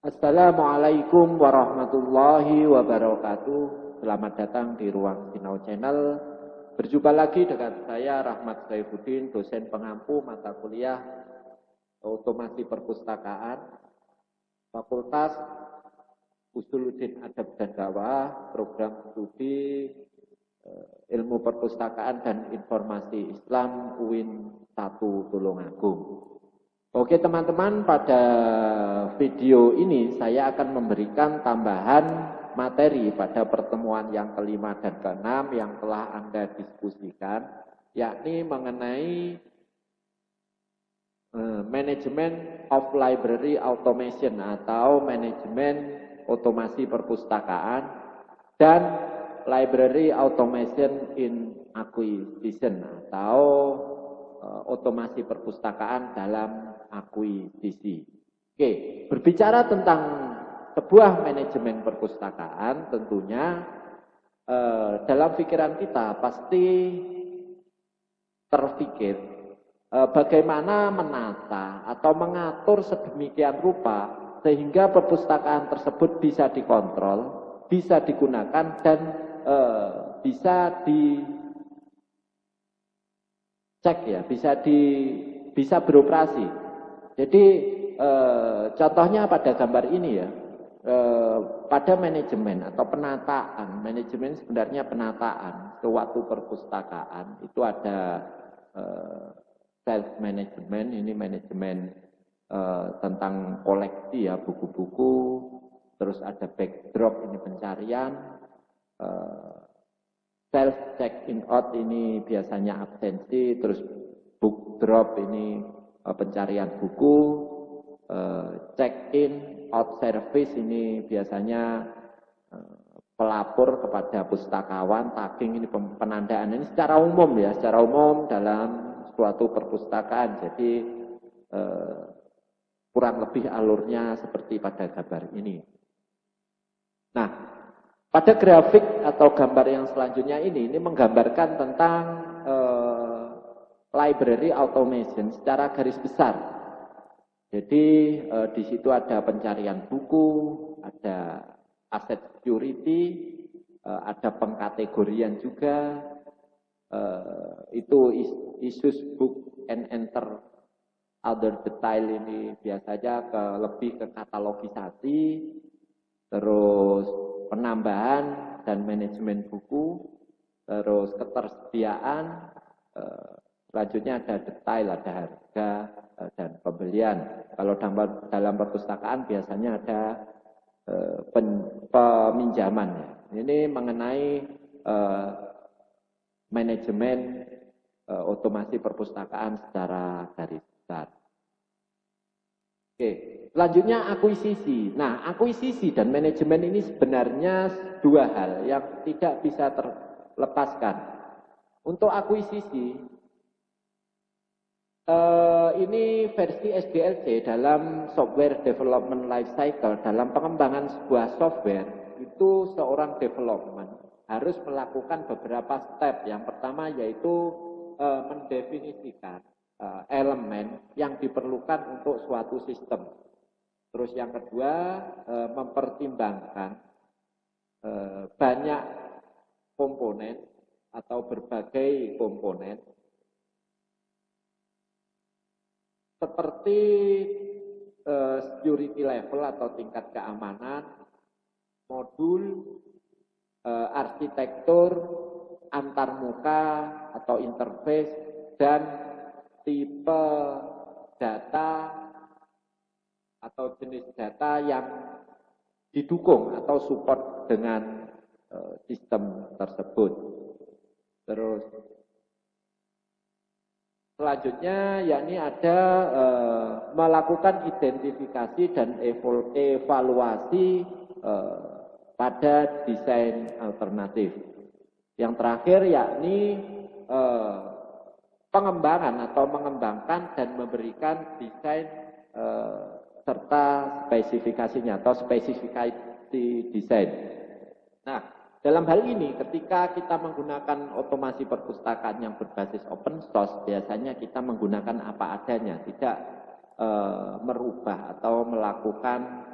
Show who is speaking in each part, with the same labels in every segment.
Speaker 1: Assalamualaikum warahmatullahi wabarakatuh. Selamat datang di Ruang Sinau Channel. Berjumpa lagi dengan saya Rahmat Saifuddin, dosen pengampu mata kuliah Otomasi Perpustakaan, Fakultas Usuluddin Adab dan Dakwah, Program Studi Ilmu Perpustakaan dan Informasi Islam UIN 1 Tulungagung. Oke teman-teman, pada video ini saya akan memberikan tambahan materi pada pertemuan yang kelima dan keenam yang telah Anda diskusikan, yakni mengenai manajemen of library automation atau manajemen otomasi perpustakaan dan library automation in acquisition atau otomasi perpustakaan dalam akuisisi. Oke, berbicara tentang sebuah manajemen perpustakaan, tentunya dalam pikiran kita pasti terpikir bagaimana menata atau mengatur sedemikian rupa sehingga perpustakaan tersebut bisa dikontrol, bisa digunakan dan bisa dicek ya, bisa beroperasi. Jadi contohnya pada gambar ini ya, pada manajemen atau penataan, manajemen sebenarnya penataan suatu perpustakaan itu ada self management, ini manajemen tentang koleksi ya, buku-buku, terus ada backdrop, ini pencarian, self check in out ini biasanya absensi, terus book drop ini pencarian buku, check in out service ini biasanya pelapor kepada pustakawan, tagging ini penandaan, ini secara umum ya, secara umum dalam suatu perpustakaan. Jadi kurang lebih alurnya seperti pada gambar ini. Nah, pada grafik atau gambar yang selanjutnya ini menggambarkan tentang library automation secara garis besar. Jadi di situ ada pencarian buku, ada asset security, ada pengkategorian juga, itu issues book and enter other detail ini biasanya lebih ke katalogisasi, terus penambahan dan manajemen buku, terus ketersediaan, selanjutnya ada detail, ada harga dan pembelian. Kalau dalam perpustakaan biasanya ada peminjaman. Ini mengenai manajemen otomasi perpustakaan secara garis besar. Oke, selanjutnya akuisisi. Nah, akuisisi dan manajemen ini sebenarnya dua hal yang tidak bisa terlepaskan. Untuk akuisisi, ini versi SDLC dalam software development life cycle, dalam pengembangan sebuah software itu seorang development harus melakukan beberapa step. Yang pertama yaitu mendefinisikan elemen yang diperlukan untuk suatu sistem. Terus yang kedua mempertimbangkan banyak komponen atau berbagai komponen seperti security level atau tingkat keamanan, modul, arsitektur, antarmuka atau interface, dan tipe data atau jenis data yang didukung atau support dengan sistem tersebut. Terus selanjutnya yakni ada melakukan identifikasi dan evaluasi pada desain alternatif. Yang terakhir yakni pengembangan atau mengembangkan dan memberikan desain serta spesifikasinya atau spesifikasi desain. Nah, dalam hal ini ketika kita menggunakan otomasi perpustakaan yang berbasis open source, biasanya kita menggunakan apa adanya, tidak merubah atau melakukan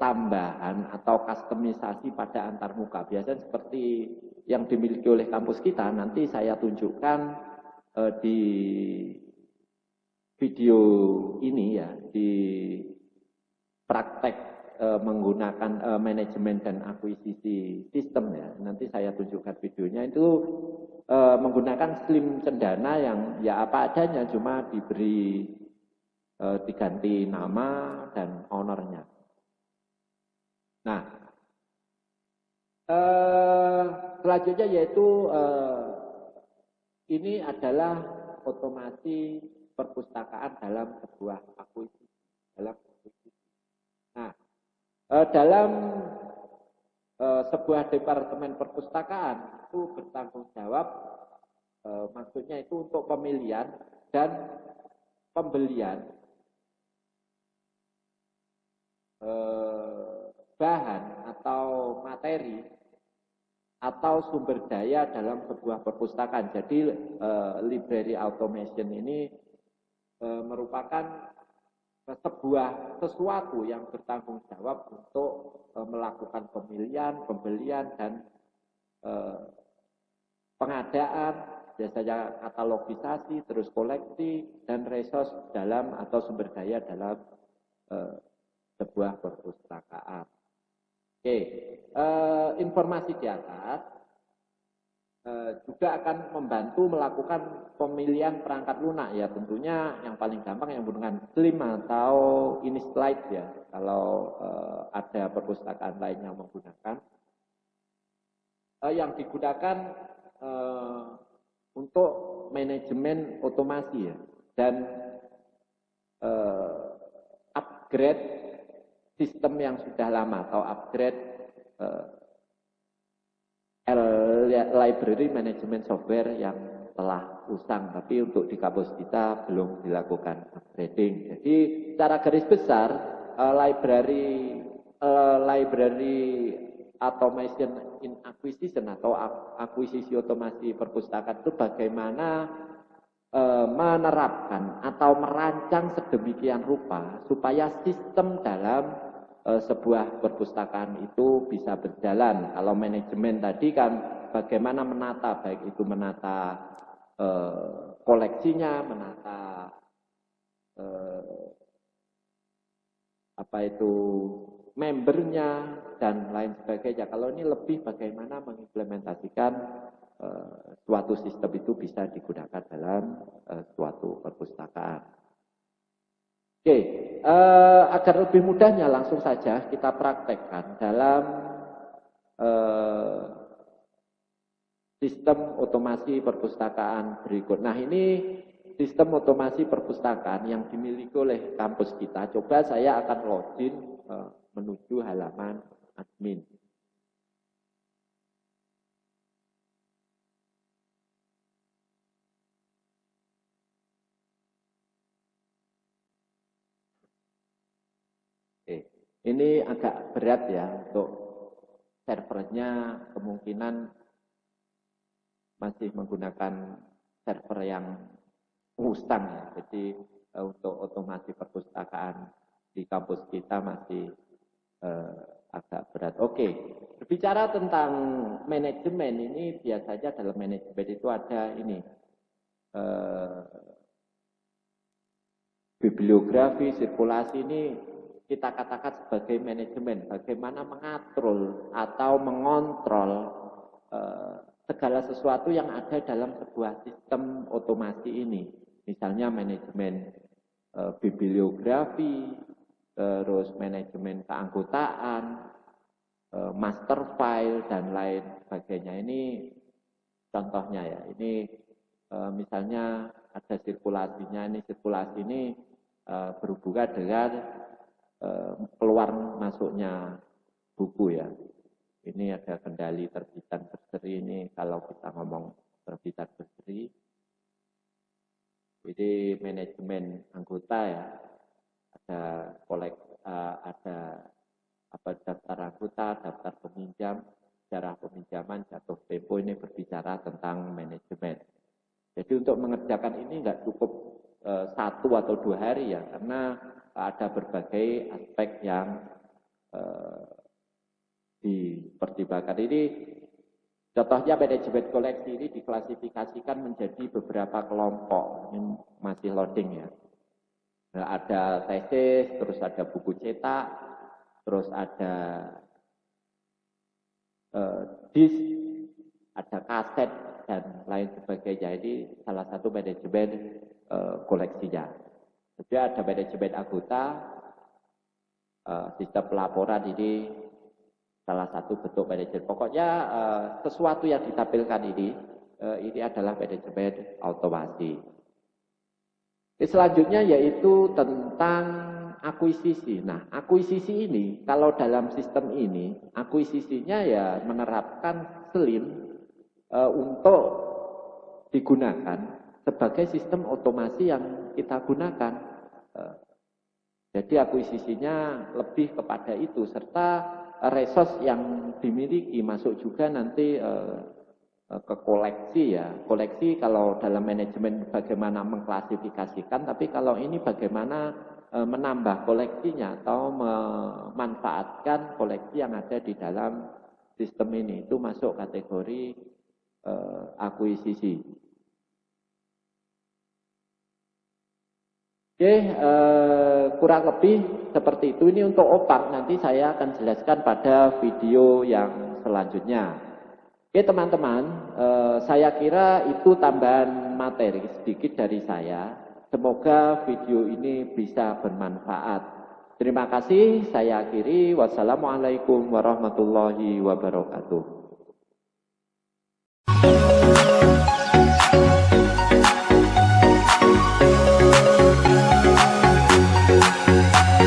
Speaker 1: tambahan atau kustomisasi pada antarmuka. Biasanya seperti yang dimiliki oleh kampus kita, nanti saya tunjukkan di video ini ya, di praktek menggunakan manajemen dan akuisisi sistem ya. Nanti saya tunjukkan videonya itu menggunakan Slim Cendana yang ya apa adanya, cuma diberi diganti nama dan ownernya. Nah, selanjutnya yaitu ini adalah otomasi perpustakaan dalam sebuah akuisisi. Nah, dalam sebuah departemen perpustakaan itu bertanggung jawab, maksudnya itu untuk pemilihan dan pembelian bahan atau materi atau sumber daya dalam sebuah perpustakaan. Jadi library automation ini merupakan sesuatu yang bertanggung jawab untuk melakukan pemilihan, pembelian dan pengadaan, biasanya katalogisasi, terus koleksi dan resource dalam atau sumber daya dalam sebuah perpustakaan. Oke, informasi di atas juga akan membantu melakukan pemilihan perangkat lunak ya, tentunya yang paling gampang yang menggunakan Slim atau ini slide ya, kalau ada perpustakaan lain yang menggunakan. Yang digunakan untuk manajemen otomasi ya, dan upgrade sistem yang sudah lama atau upgrade library management software yang telah usang, tapi untuk di kampus kita belum dilakukan upgrading. Jadi secara garis besar library automation in acquisition atau akuisisi otomasi perpustakaan itu bagaimana menerapkan atau merancang sedemikian rupa supaya sistem dalam sebuah perpustakaan itu bisa berjalan. Kalau manajemen tadi kan bagaimana menata, baik itu menata koleksinya, menata apa itu membernya dan lain sebagainya. Kalau ini lebih bagaimana mengimplementasikan suatu sistem itu bisa digunakan dalam suatu perpustakaan. Oke, agar lebih mudahnya langsung saja kita praktekkan dalam sistem otomasi perpustakaan berikut. Nah, ini sistem otomasi perpustakaan yang dimiliki oleh kampus kita. Coba saya akan login menuju halaman admin. Oke, ini agak berat ya untuk servernya, kemungkinan masih menggunakan server yang usang ya. Jadi untuk otomasi perpustakaan di kampus kita masih agak berat. Oke, berbicara tentang manajemen ini, biasanya dalam manajemen itu ada ini bibliografi, sirkulasi ini kita katakan sebagai manajemen, bagaimana mengatur atau mengontrol segala sesuatu yang ada dalam sebuah sistem otomasi ini. Misalnya manajemen bibliografi, terus manajemen keanggotaan, master file, dan lain sebagainya. Ini contohnya ya, ini misalnya ada sirkulasinya, ini sirkulasi ini berhubungan dengan keluar masuknya buku ya. Ini ada kendali terbitan berseri, ini kalau kita ngomong terbitan berseri. Jadi manajemen anggota ya, ada ada apa, daftar anggota, daftar peminjam, sejarah peminjaman jatuh tempo ini berbicara tentang manajemen. Jadi untuk mengerjakan ini nggak cukup 1 atau 2 hari ya, karena ada berbagai aspek yang dipertimbangkan. Ini contohnya manajemen koleksi ini diklasifikasikan menjadi beberapa kelompok. Ini masih loading ya. Nah, ada tesis, terus ada buku cetak, terus ada disk, ada kaset, dan lain sebagainya. Ini salah satu manajemen koleksinya. Jadi ada manajemen anggota, sistem pelaporan ini salah satu bentuk manajemen. Pokoknya sesuatu yang ditampilkan ini adalah manajemen otomasi. Selanjutnya yaitu tentang akuisisi. Nah, akuisisi ini kalau dalam sistem ini, akuisisinya ya menerapkan SLIM untuk digunakan sebagai sistem otomasi yang kita gunakan. Jadi akuisisinya lebih kepada itu, serta resource yang dimiliki masuk juga nanti ke koleksi ya. Koleksi kalau dalam manajemen bagaimana mengklasifikasikan, tapi kalau ini bagaimana menambah koleksinya atau memanfaatkan koleksi yang ada di dalam sistem ini. Itu masuk kategori akuisisi. Oke, kurang lebih seperti itu. Ini untuk opak, nanti saya akan jelaskan pada video yang selanjutnya. Oke teman-teman, saya kira itu tambahan materi sedikit dari saya. Semoga video ini bisa bermanfaat. Terima kasih, saya akhiri. Wassalamualaikum warahmatullahi wabarakatuh.